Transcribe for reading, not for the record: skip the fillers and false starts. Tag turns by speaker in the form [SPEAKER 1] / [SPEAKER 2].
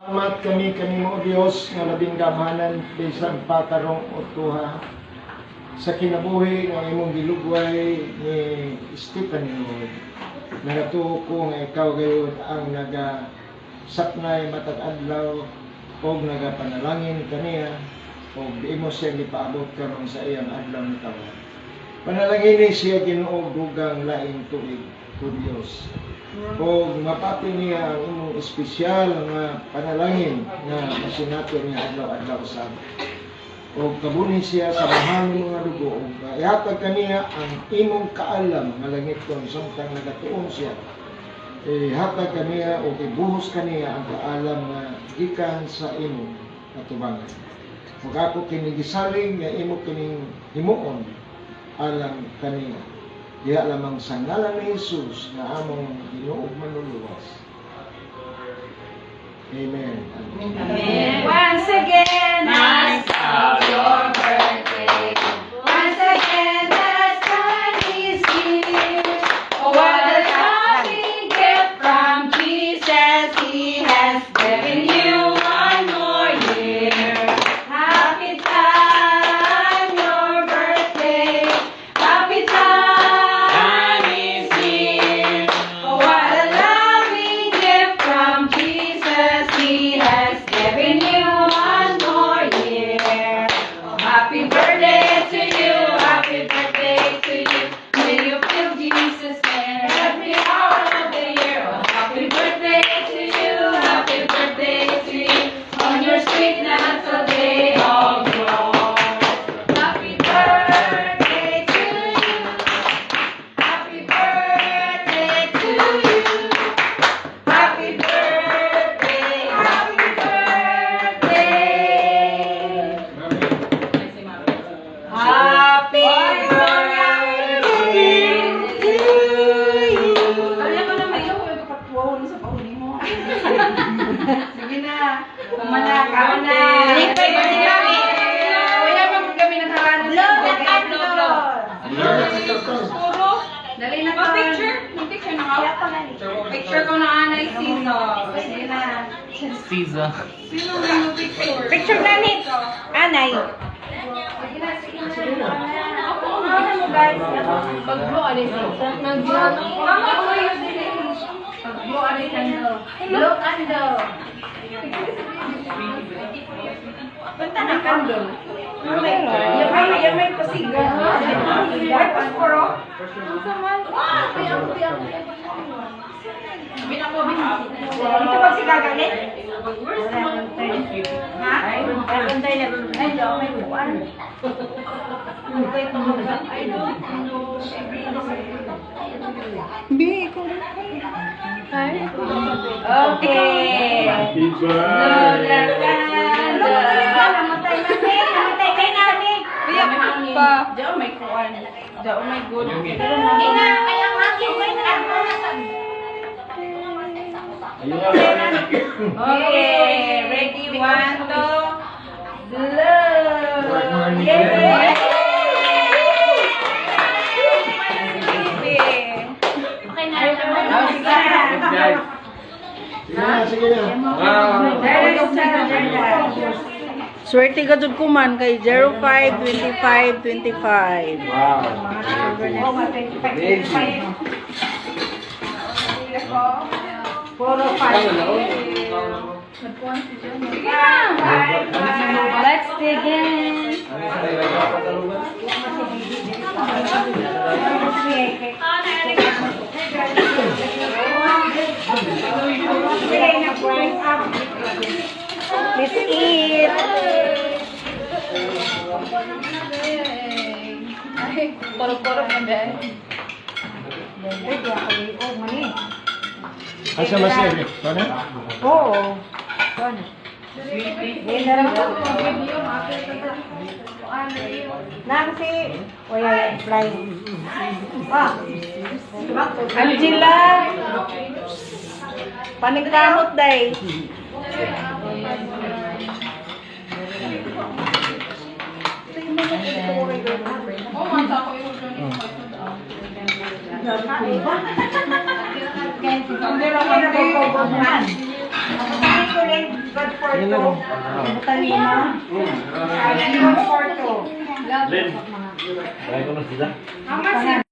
[SPEAKER 1] Salamat kami kanimo Dios nga labing gamanan bisan pa karong utuha sa kinabuhi nga imong gilugway ni Stephanie Lord. Nagatuo ko nga ikaw gayud ang nagasaknay matag adlaw o nagapanalangin kaniya o di mo siya gipaabot karon sa iyang adlaw ni tawag. Panalangin ni siya Ginoo dugang laing tuig ko Dios. O mapati niya ang imong espesyal nga panalangin na masinato niya adlaw-adlaw sa o kabunin siya sa mahal ng mga dugo o ihatag kaniya ang imong kaalam nga langit kon samtang nagatuon siya ihatag kaniya o ibuhos kaniya ang kaalam nga gikan sa imong katubangan magako kini gisaling nga imo kining himuon alang kaniya. Diya lamang sa ngalan ni Jesus na among Ginoo manluluwas. Amen.
[SPEAKER 2] Amen. Once again, I saw your birthday. Once again, the sun is here. Oh, what a lovely gift from Jesus. He has given you one more year. Happy time, your birthday. Happy time. Sige na. Kumanakaw na. Wala ba kami naghahanap sa puro. Dali na ka. Picture na ako. Picture ko na anay Sizo. Sige na.
[SPEAKER 3] Sizo.
[SPEAKER 2] Sino na yung picture?
[SPEAKER 4] Picture na ni Anay.
[SPEAKER 2] Sige na. Ano mo guys? Pag-blow alin ito. Mama ko yung pag-blow alin ito. Look ando. Punta na kando. Yung may pasiga. May pasporo. Ito ba si gagalit? Ha? Ay, may buwan. I don't know.
[SPEAKER 4] Bi, ikaw. Hi.
[SPEAKER 2] Okay.
[SPEAKER 1] Happy birthday.
[SPEAKER 4] Namatay kay namin.
[SPEAKER 2] Pa. Diyan may kuwan. Diyan may good.
[SPEAKER 4] Ina, kaya nga kay
[SPEAKER 2] Okay. Ready? 1, 2. Blow. Yay!
[SPEAKER 1] Sige na.
[SPEAKER 4] Swerte ka jud kuman kay 05 25 25.
[SPEAKER 1] Wow.
[SPEAKER 2] Puro 5. Let's begin.
[SPEAKER 4] Let's eat.
[SPEAKER 2] Puro-puro mo dahil.
[SPEAKER 1] Asa masaya? Sana?
[SPEAKER 4] Oo. Nancy, wala flying. Angela, panigkamot day.
[SPEAKER 2] you, Len. God for
[SPEAKER 1] Yan
[SPEAKER 2] two.
[SPEAKER 1] lang.
[SPEAKER 2] Butanina. God for two.
[SPEAKER 3] Len. Try ko na sila.
[SPEAKER 2] How much is